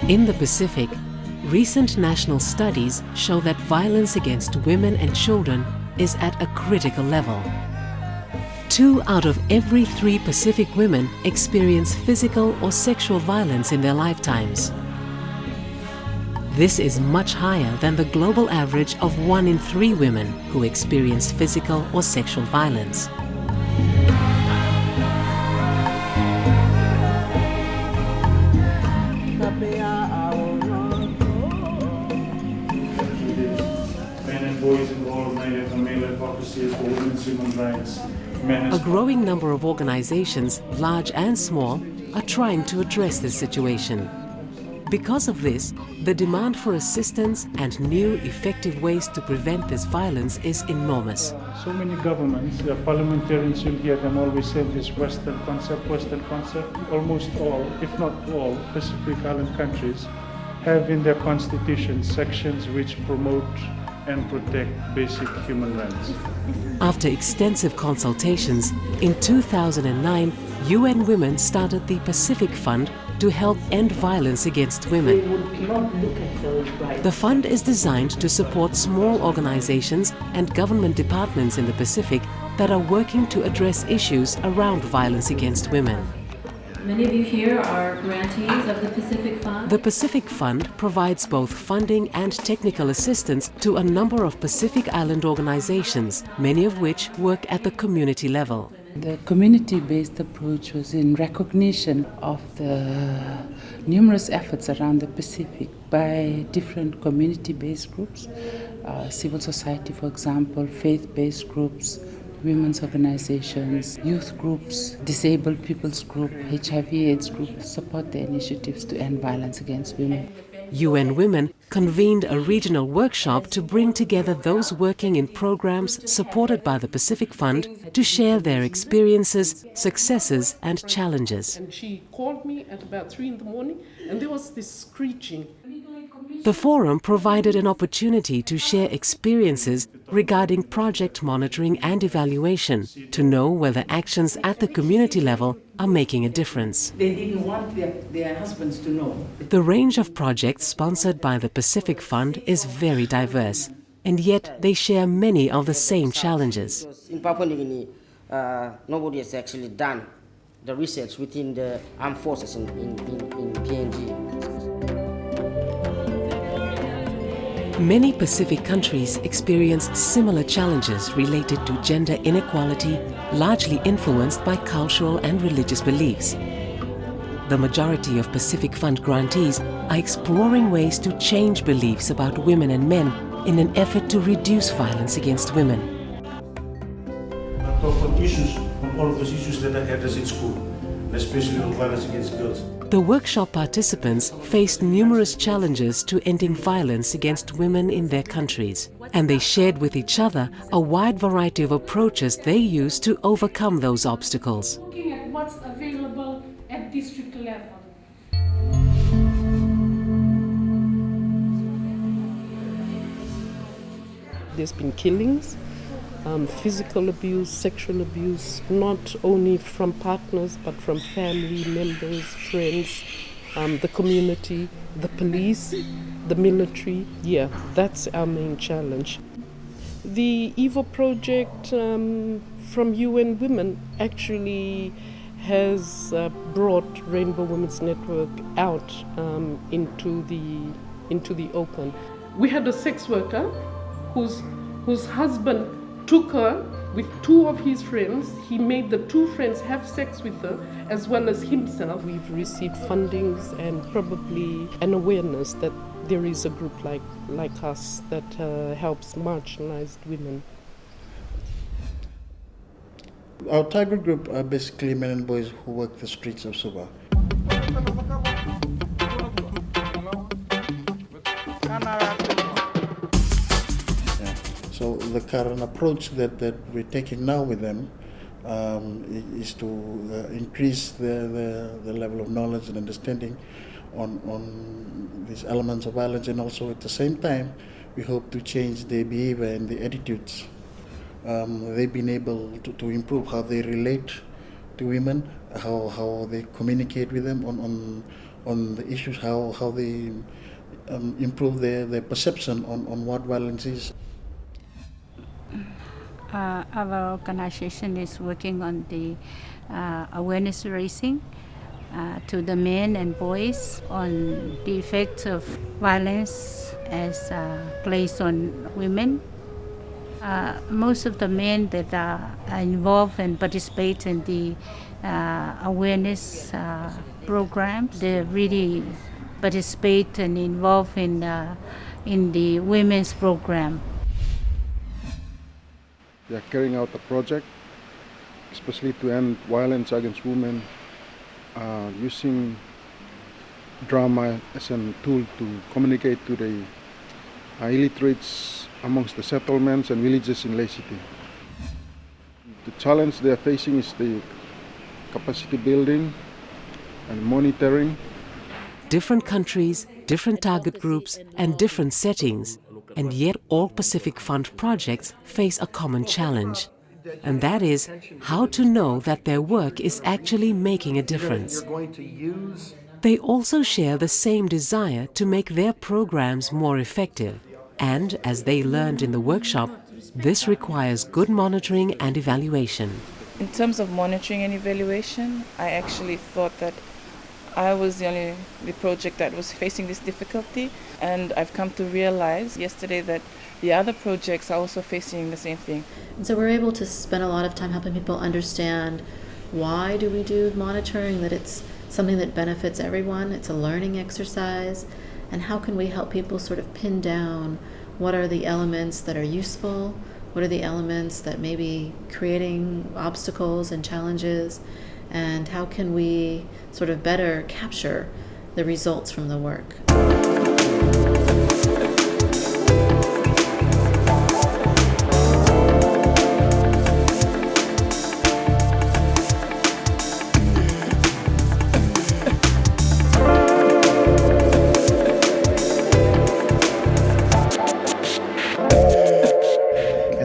In the Pacific, recent national studies show that violence against women and children is at a critical level. 2 out of every 3 Pacific women experience physical or sexual violence in their lifetimes. This is much higher than the global average of 1 in 3 women who experience physical or sexual violence. Men and boys involvement in male advocacy for women's human rights. A growing number of organizations, large and small, are trying to address this situation. Because of this, the demand for assistance and new effective ways to prevent this violence is enormous. So many governments, parliamentarians, you'll hear them always say this Western concept. Almost all, if not all, Pacific Island countries have in their constitutions sections which promote and protect basic human rights. After extensive consultations, in 2009, UN Women started the Pacific Fund to help end violence against women. The fund is designed to support small organizations and government departments in the Pacific that are working to address issues around violence against women. Many of you here are grantees of the Pacific Fund. The Pacific Fund provides both funding and technical assistance to a number of Pacific Island organizations, many of which work at the community level. The community-based approach was in recognition of the numerous efforts around the Pacific by different community-based groups, civil society, for example, faith-based groups, women's organizations, youth groups, disabled people's group, HIV/AIDS group support the initiatives to end violence against women. UN Women convened a regional workshop to bring together those working in programs supported by the Pacific Fund to share their experiences, successes and challenges. And she called me at about 3 in the morning and there was this screeching. The forum provided an opportunity to share experiences regarding project monitoring and evaluation to know whether actions at the community level are making a difference. They didn't want their husbands to know. The range of projects sponsored by the Pacific Fund is very diverse, and yet they share many of the same challenges. In Papua New Guinea, nobody has actually done the research within the armed forces in PNG. Many Pacific countries experience similar challenges related to gender inequality, largely influenced by cultural and religious beliefs. The majority of Pacific Fund grantees are exploring ways to change beliefs about women and men in an effort to reduce violence against women. I talk on issues, on all of those issues that I address in school, especially on violence against girls. The workshop participants faced numerous challenges to ending violence against women in their countries, and they shared with each other a wide variety of approaches they use to overcome those obstacles. Looking at what's available at district level. There's been killings, physical abuse, sexual abuse, not only from partners but from family members, friends, the community, the police, the military. Yeah, that's our main challenge. The EVO project from UN Women actually has brought Rainbow Women's Network out into the open. We had a sex worker whose husband took her with 2 of his friends. He made the 2 friends have sex with her as well as himself. We've received fundings and probably an awareness that there is a group like us that helps marginalized women. Our target group are basically men and boys who work the streets of Suva. So the current approach that we're taking now with them is to increase the level of knowledge and understanding on these elements of violence, and also at the same time we hope to change their behavior and the attitudes. They've been able to improve how they relate to women, how they communicate with them on on the issues, how they improve their perception on what violence is. Our organization is working on the awareness raising to the men and boys on the effects of violence as placed on women. Most of the men that are involved and participate in the awareness programs, they really participate and involved in the women's program. We are carrying out a project, especially to end violence against women, using drama as a tool to communicate to the illiterates amongst the settlements and villages in Lake City. The challenge they are facing is the capacity building and monitoring. Different countries, different target groups and different settings, and yet all Pacific Fund projects face a common challenge. And that is how to know that their work is actually making a difference. They also share the same desire to make their programs more effective. And, as they learned in the workshop, this requires good monitoring and evaluation. In terms of monitoring and evaluation, I actually thought that I was the project that was facing this difficulty, and I've come to realize yesterday that the other projects are also facing the same thing. And so we're able to spend a lot of time helping people understand why do we do monitoring, that it's something that benefits everyone, it's a learning exercise, and how can we help people sort of pin down what are the elements that are useful, what are the elements that may be creating obstacles and challenges, and how can we sort of better capture the results from the work.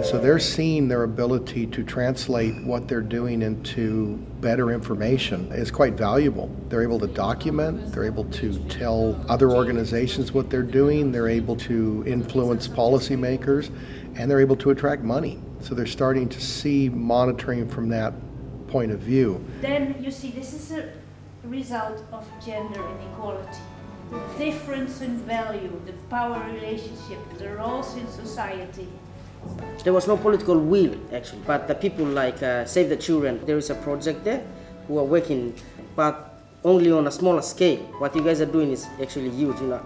So they're seeing their ability to translate what they're doing into better information is quite valuable. They're able to document, they're able to tell other organizations what they're doing, they're able to influence policymakers, and they're able to attract money. So they're starting to see monitoring from that point of view. Then you see this is a result of gender inequality. The difference in value, the power relationship, the roles in society. There was no political will, actually, but the people like Save the Children, there is a project there who are working, but only on a smaller scale. What you guys are doing is actually huge, you know.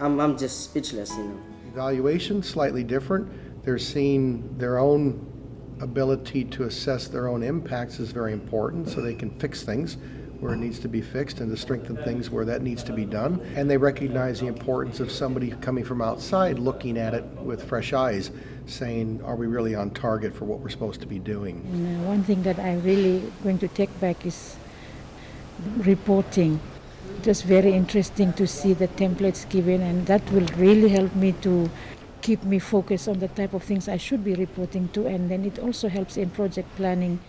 I'm just speechless, you know. Evaluation, slightly different. They're seeing their own ability to assess their own impacts is very important, so they can fix things where it needs to be fixed and to strengthen things where that needs to be done. And they recognize the importance of somebody coming from outside looking at it with fresh eyes, saying, are we really on target for what we're supposed to be doing? And one thing that I'm really going to take back is reporting. It was very interesting to see the templates given, and that will really help me to keep me focused on the type of things I should be reporting to, and then it also helps in project planning.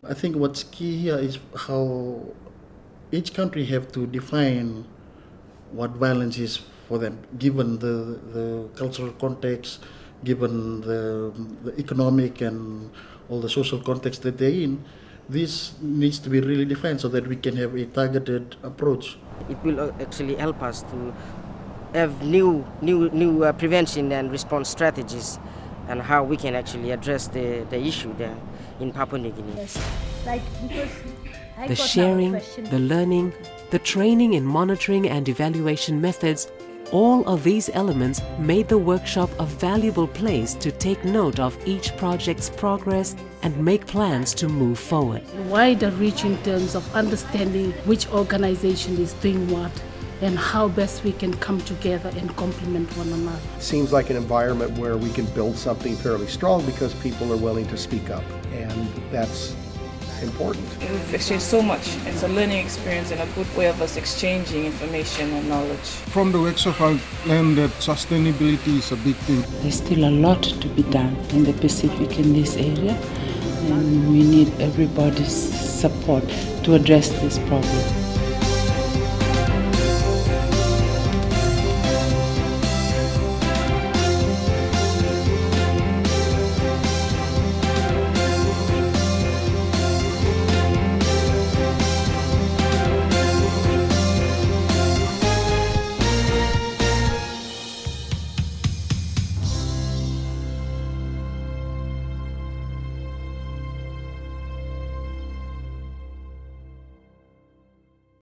I think what's key here is how each country have to define what violence is for them, given the cultural context, given the economic and all the social context that they're in. This needs to be really defined so that we can have a targeted approach. It will actually help us to have new prevention and response strategies, and how we can actually address the issue there in Papua New Guinea. Yes. Like, because The sharing, the learning, the training in monitoring and evaluation methods, all of these elements made the workshop a valuable place to take note of each project's progress and make plans to move forward. wider reach in terms of understanding which organization is doing what and how best we can come together and complement one another. It seems like an environment where we can build something fairly strong because people are willing to speak up, and that's important. We've exchanged so much. It's a learning experience and a good way of us exchanging information and knowledge. From the workshop, I've learned that sustainability is a big thing. There's still a lot to be done in the Pacific in this area, and we need everybody's support to address this problem.